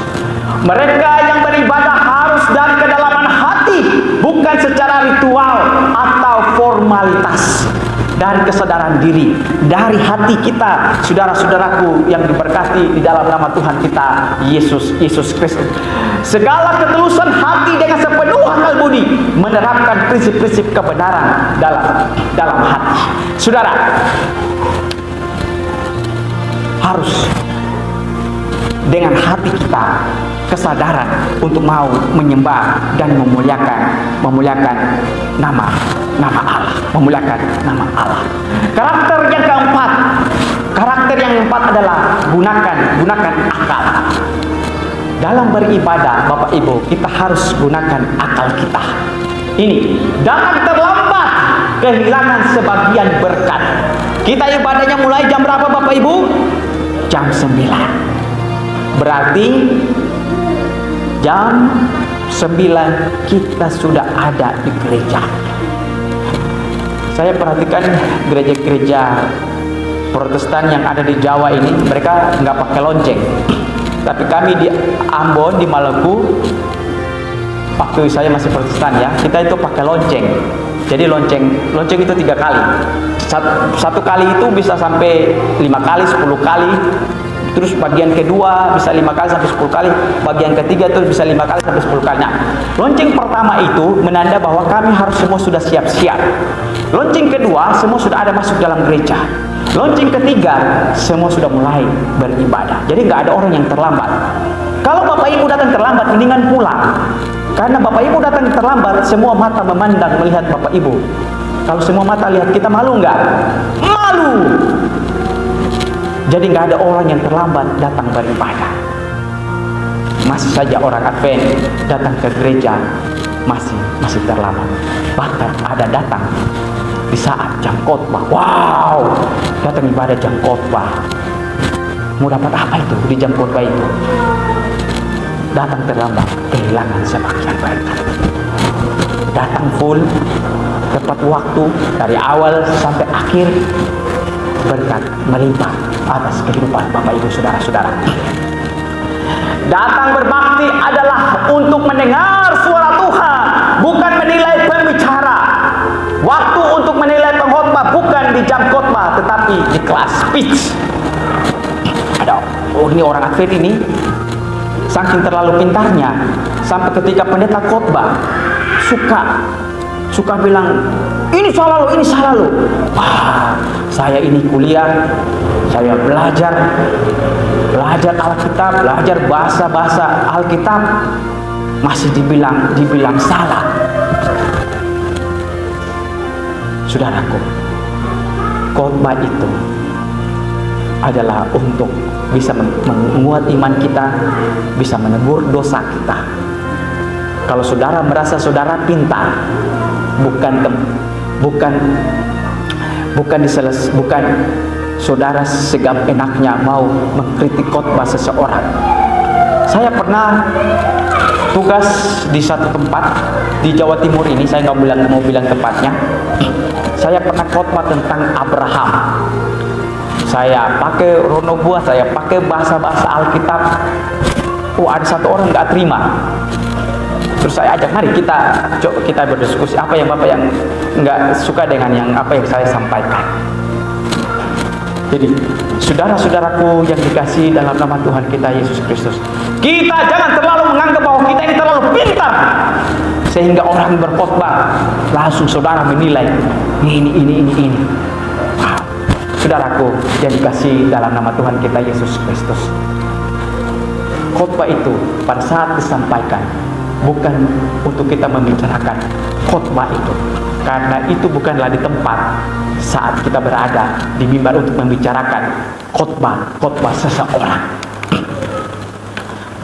mereka yang beribadah harus dari kedalaman hati, bukan secara ritual atau formalitas, dari kesadaran diri, dari hati kita. Saudara-saudaraku yang diberkati di dalam nama Tuhan kita Yesus Kristus, segala ketulusan hati dengan sepenuh akal budi menerapkan prinsip-prinsip kebenaran dalam hati. Saudara, harus dengan hati kita kesadaran untuk mau menyembah dan memuliakan nama Allah, memuliakan nama Allah. Karakter yang keempat adalah gunakan akal. Dalam beribadah Bapak Ibu, kita harus gunakan akal kita. Ini jangan terlambat kehilangan sebagian berkat. Kita ibadahnya mulai jam berapa Bapak Ibu? Jam 9. Berarti jam 9 kita sudah ada di gereja. Saya perhatikan gereja-gereja Protestan yang ada di Jawa ini, mereka nggak pakai lonceng. Tapi kami di Ambon, di Maluku, waktu saya masih Protestan ya, kita itu pakai lonceng. Jadi lonceng itu 3 kali. Satu kali itu bisa sampai 5 kali, 10 kali. Terus bagian kedua bisa 5 kali sampai 10 kali. Bagian ketiga itu bisa 5 kali sampai 10 kali. Nah, lonceng pertama itu menanda bahwa kami harus semua sudah siap-siap. Lonceng kedua semua sudah ada masuk dalam gereja. Lonceng ketiga semua sudah mulai beribadah. Jadi nggak ada orang yang terlambat. Kalau Bapak Ibu datang terlambat, mendingan pulang. Karena Bapak Ibu datang terlambat, semua mata memandang melihat Bapak Ibu. Kalau semua mata lihat kita, malu nggak? Malu. Jadi nggak ada orang yang terlambat datang beribadah. Masih saja orang Advent datang ke gereja masih terlambat. Bahkan ada datang di saat jam khotbah. Wow, datang ibadah jam khotbah. Mau dapat apa itu di jam khotbah itu? Datang terlambat, kehilangan sebagian berkat. Datang full, tepat waktu dari awal sampai akhir, berkat melimpah atas kehidupan Bapak Ibu Saudara-saudara. Datang berbakti adalah untuk mendengar suara Tuhan, bukan menilai pembicara. Waktu untuk menilai pengkhotbah bukan di jam khotbah, tetapi di kelas speech. Ada ini orang Advent ini saking terlalu pintarnya, sampai ketika pendeta khotbah suka bilang, ini salah lo. Wah, saya ini kuliah, saya belajar Alkitab, belajar bahasa Alkitab, masih dibilang salah. Saudaraku, khotbah itu adalah untuk bisa menguat iman kita, bisa menegur dosa kita. Kalau saudara merasa saudara pintar, bukan saudara segap enaknya mau mengkritik khotbah seseorang. Saya pernah tugas di satu tempat di Jawa Timur ini, saya nggak mau bilang tempatnya. Saya pernah khotbah tentang Abraham. Saya pakai ronobuah, saya pakai bahasa Alkitab. Ada satu orang nggak terima. Terus saya ajak, mari kita berdiskusi, apa yang Bapak yang nggak suka dengan apa yang saya sampaikan. Jadi, saudara-saudaraku yang dikasihi dalam nama Tuhan kita Yesus Kristus, kita jangan terlalu menganggap bahwa kita ini terlalu pintar sehingga orang berkhotbah langsung saudara menilai ini. Saudaraku yang dikasihi dalam nama Tuhan kita Yesus Kristus, khotbah itu pada saat disampaikan bukan untuk kita membicarakan khotbah itu, karena itu bukanlah di tempat saat kita berada di mimbar untuk membicarakan khotbah seseorang.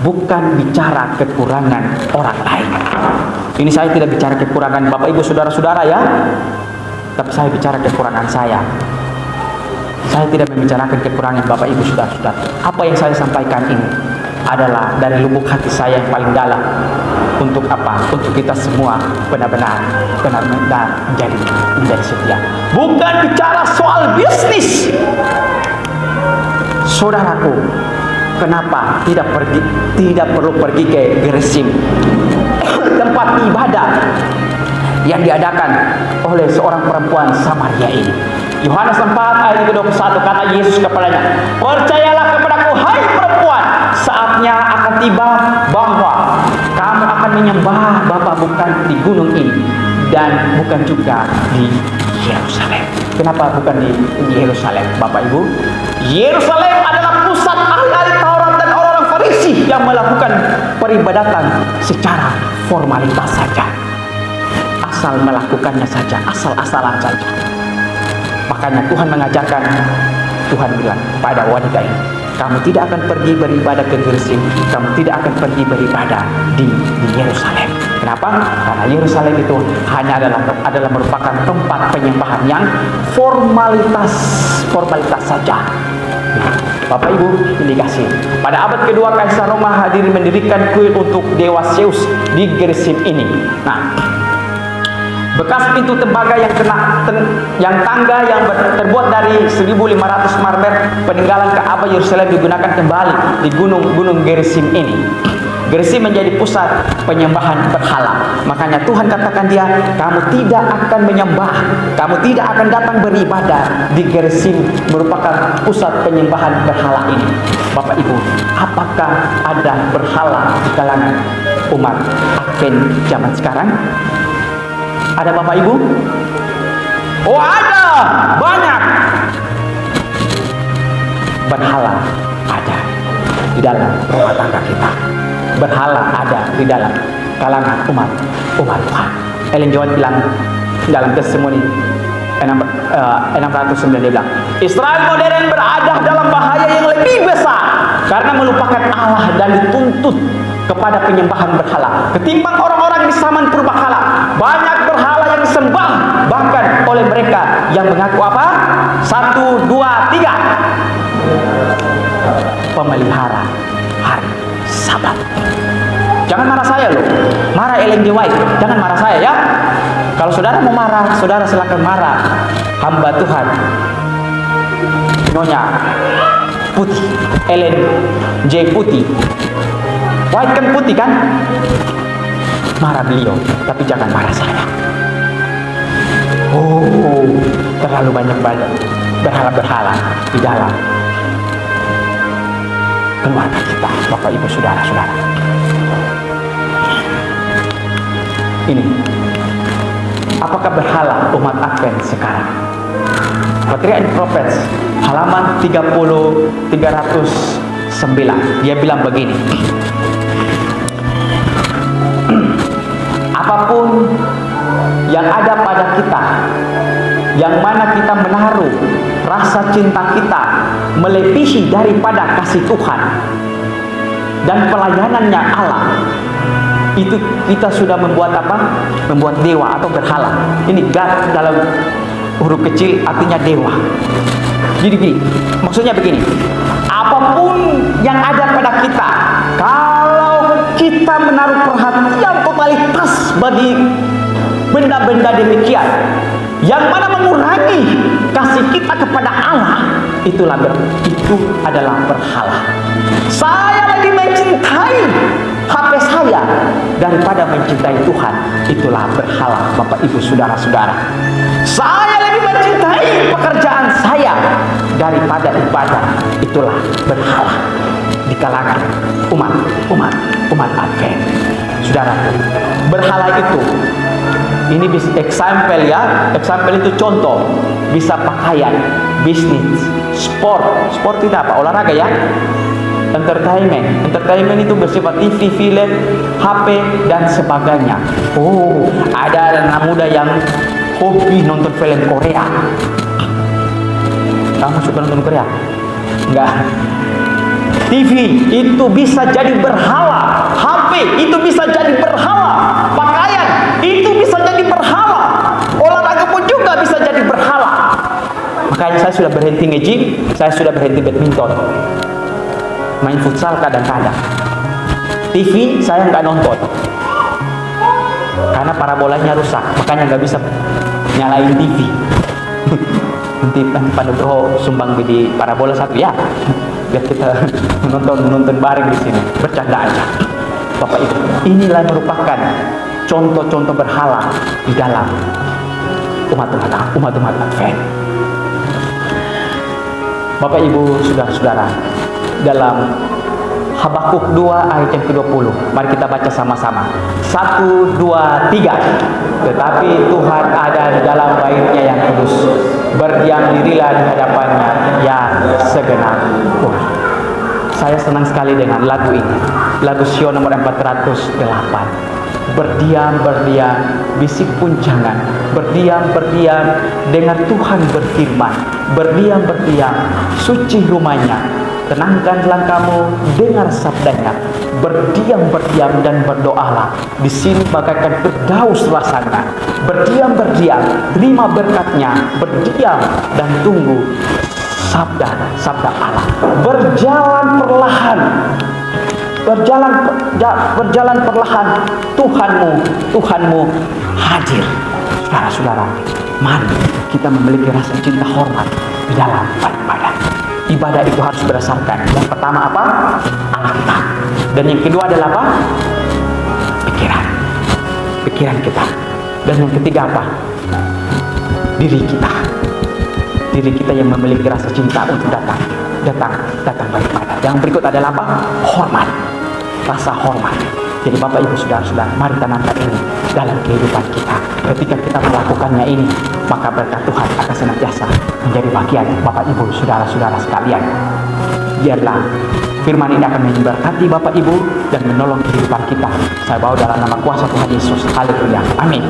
Bukan bicara kekurangan orang lain. Ini saya tidak bicara kekurangan Bapak Ibu saudara-saudara ya, tapi saya bicara kekurangan saya. Saya tidak membicarakan kekurangan Bapak Ibu saudara-saudara. Apa yang saya sampaikan ini adalah dari lubuk hati saya yang paling dalam. Untuk apa? Untuk kita semua benar-benar menjadi setia. Bukan bicara soal bisnis. Saudaraku, kenapa tidak perlu pergi ke Gerizim, tempat ibadah yang diadakan oleh seorang perempuan Samaria ini? Yohanes 4 ayat 21 kata Yesus kepadanya, "Percayalah kepadaku hai perempuan, saatnya akan tiba bahwa kamu akan menyembah Bapa bukan di gunung ini dan bukan juga di Yerusalem." Kenapa bukan di Yerusalem, Bapak Ibu? Yerusalem adalah pusat ahli-ahli Taurat dan orang-orang Farisi yang melakukan peribadatan secara formalitas saja, asal melakukannya saja, asal-asalan saja. Makanya Tuhan mengajarkan, Tuhan bilang pada wanita ini, kamu tidak akan pergi beribadah ke Gerizim, kamu tidak akan pergi beribadah di Yerusalem. Kenapa? Karena Yerusalem itu hanya adalah merupakan tempat penyembahan yang formalitas saja. Bapak Ibu, indikasi pada abad kedua Kaisar Roma hadir mendirikan kuil untuk dewa Zeus di Gerizim ini. Nah, bekas pintu tembaga yang tangga yang terbuat dari 1.500 marmer peninggalan Ka'bah Yerusalem digunakan kembali di gunung Gerizim ini. Gerizim menjadi pusat penyembahan berhala. Makanya Tuhan katakan dia, kamu tidak akan menyembah, kamu tidak akan datang beribadah di Gerizim, merupakan pusat penyembahan berhala ini. Bapak Ibu, apakah ada berhala di kalangan umat Advent zaman sekarang? Ada Bapak Ibu? Oh ada, banyak. Berhala ada di dalam rumah tangga kita. Berhala ada di dalam kalangan umat Tuhan. Ellen G. White bilang dalam testimoni 609, dia bilang, Israel modern berada dalam bahaya yang lebih besar karena melupakan Allah dan dituntut kepada penyembahan berhala ketimbang orang-orang di zaman purbakala. Banyak berhala yang disembah bahkan oleh mereka yang mengaku apa? 1, 2, 3 pemelihara hari Sabat. Jangan marah saya loh, marah Ellen G. White, jangan marah saya ya. Kalau saudara mau marah, saudara silakan marah. Hamba Tuhan Nyonya Putih, Ellen J. Putih, White kan putih kan? Marah beliau, tapi jangan marah saya. Oh, terlalu banyak berhala-berhala di dalam keluarga kita, Bapak Ibu saudara-saudara. Ini, apakah berhala umat Advent sekarang? Patriarch and Prophets halaman 309, dia bilang begini, apapun yang ada pada kita, yang mana kita menaruh rasa cinta kita melebihi daripada kasih Tuhan dan pelayanannya Allah, itu kita sudah membuat apa? Membuat dewa atau berhala. Ini God dalam huruf kecil artinya dewa. Jadi gini, maksudnya begini, apapun yang ada pada kita, kalau kita menaruh perhatian totalitas bagi benda-benda demikian, yang mana mengurangi kasih kita kepada Allah, itu adalah berhala. Saya lagi mencintai HP saya daripada mencintai Tuhan, itulah berhala, Bapak Ibu saudara-saudara. Saya lebih mencintai pekerjaan saya daripada ibadah, itulah berhala di kalangan umat Advent. Saudara, berhala itu, ini bisa example ya, example itu contoh, bisa pakaian, bisnis, sport itu apa? Olahraga ya. Entertainment itu bersifat TV, film, HP dan sebagainya. Oh, ada anak muda yang hobi nonton film Korea. Kamu suka nonton Korea? Enggak. TV itu bisa jadi berhala, HP itu bisa jadi berhala, pakaian itu bisa jadi berhala, olahraga pun juga bisa jadi berhala. Makanya saya sudah berhenti nge-gym, saya sudah berhenti badminton, main futsal kadang-kadang. TV saya nggak nonton karena parabolanya rusak, makanya nggak bisa nyalain TV. Nanti Pak Nugroho sumbang di parabola satu ya, biar kita menonton bareng di sini, bercanda aja. Bapak Ibu, inilah merupakan contoh-contoh berhala di dalam umat Advent. Bapak Ibu, saudara-saudara, dalam Habakuk 2 ayat yang ke-20, mari kita baca sama-sama. 1, 2, 3. Tetapi Tuhan ada di dalam bait-Nya yang kudus, berdiam dirilah di hadapannya yang segenap. Saya senang sekali dengan lagu ini, lagu Sio nomor 408. Berdiam, bisik pun jangan. Berdiam, dengar Tuhan berfirman. Berdiam, suci rumahnya. Tenangkan langkahmu, dengar sabdanya. Berdiam dan berdoalah. Di sini bagaikan Firdaus rasanya. Berdiam, terima berkatnya. Berdiam dan tunggu sabda Allah. Berjalan perlahan, Tuhanmu hadir. Saudara-saudara, mari kita memiliki rasa cinta hormat di dalam beribadah. Ibadah itu harus berdasarkan, yang pertama apa? Allah kita. Dan yang kedua adalah apa? Pikiran kita. Dan yang ketiga apa? Diri kita yang memiliki rasa cinta untuk datang beribadah. Yang berikut adalah apa? Hormat. Rasa hormat. Jadi Bapak Ibu saudara-saudara, mari tanamkan ini dalam kehidupan kita. Ketika kita melakukannya ini, maka berkat Tuhan akan senantiasa menjadi bagian Bapak Ibu saudara-saudara sekalian. Biarlah firman ini akan memberkati Bapak Ibu dan menolong kehidupan kita. Saya bawa dalam nama kuasa Tuhan Yesus. Haleluya. Amin.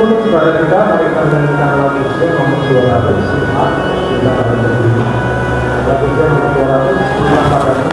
Untuk ibadah kita, mari kita menyanyikan lagu Usia nomor 200. Kita akan berdiri. Lagu Usia nomor 200, kita akan berdiri.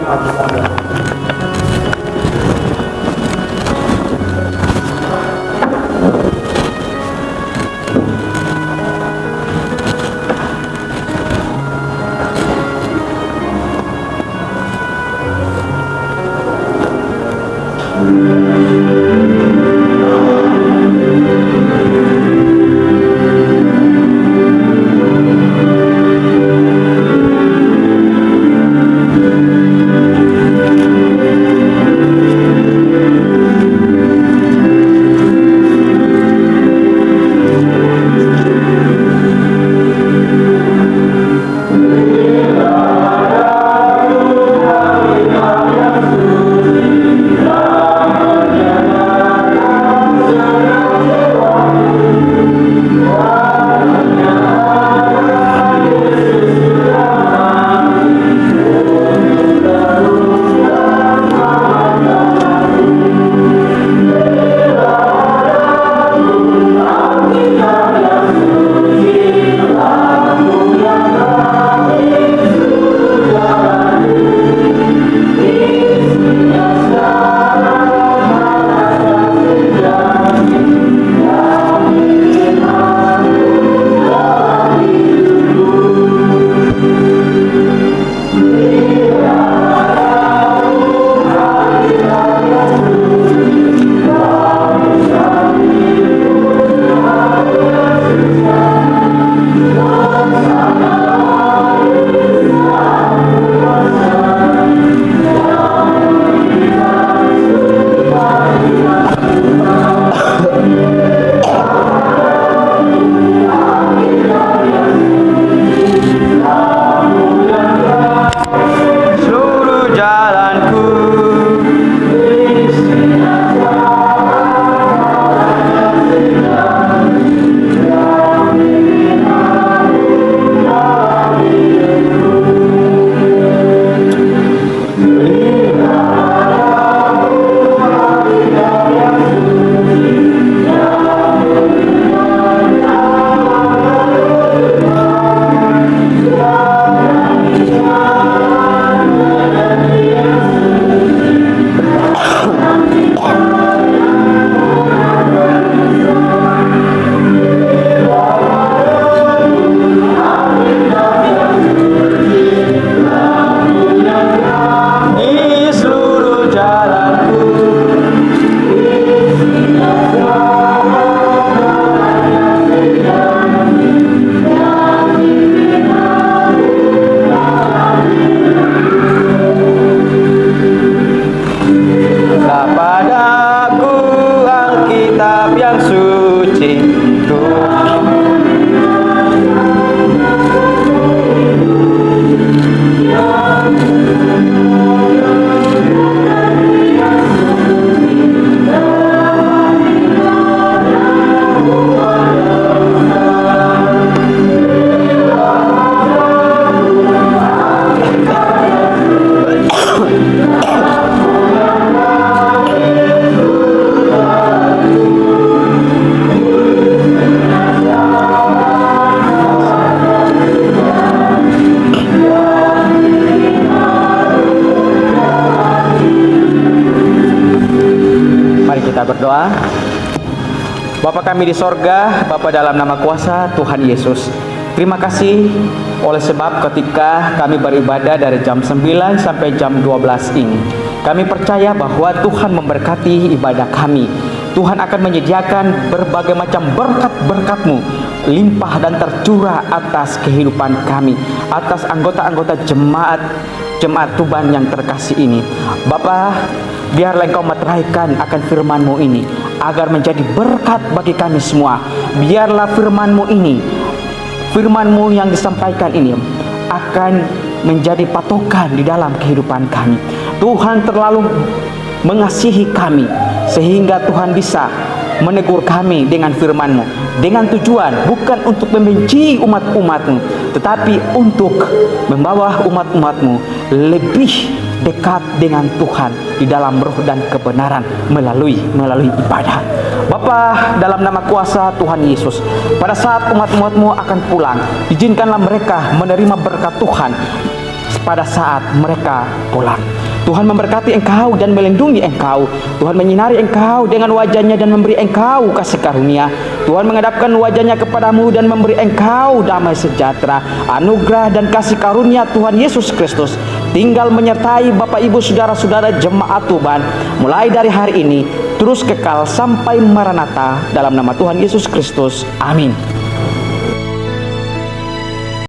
yang suci Tuhan. Mari kita berdoa. Bapa kami di sorga, Bapa dalam nama kuasa Tuhan Yesus, terima kasih oleh sebab ketika kami beribadah dari jam 9 sampai jam 12 ini, kami percaya bahwa Tuhan memberkati ibadah kami. Tuhan akan menyediakan berbagai macam berkat-berkat-Mu limpah dan tercurah atas kehidupan kami, atas anggota-anggota jemaat Tuban yang terkasih ini. Bapa, biarlah Engkau meteraikan akan firman-Mu ini agar menjadi berkat bagi kami semua. Biarlah firman-Mu ini, firman-Mu yang disampaikan ini akan menjadi patokan di dalam kehidupan kami. Tuhan terlalu mengasihi kami sehingga Tuhan bisa menegur kami dengan firman-Mu, dengan tujuan bukan untuk membenci umat-umat-Mu, tetapi untuk membawa umat-umat-Mu lebih dekat dengan Tuhan di dalam roh dan kebenaran melalui ibadah. Bapa, dalam nama kuasa Tuhan Yesus, pada saat umat-umat-Mu akan pulang, izinkanlah mereka menerima berkat Tuhan pada saat mereka pulang. Tuhan memberkati engkau dan melindungi engkau. Tuhan menyinari engkau dengan wajahnya dan memberi engkau kasih karunia. Tuhan menghadapkan wajahnya kepadamu dan memberi engkau damai sejahtera. Anugerah dan kasih karunia Tuhan Yesus Kristus tinggal menyertai Bapak Ibu saudara-saudara jemaat Tuban mulai dari hari ini terus kekal sampai Maranatha, dalam nama Tuhan Yesus Kristus. Amin.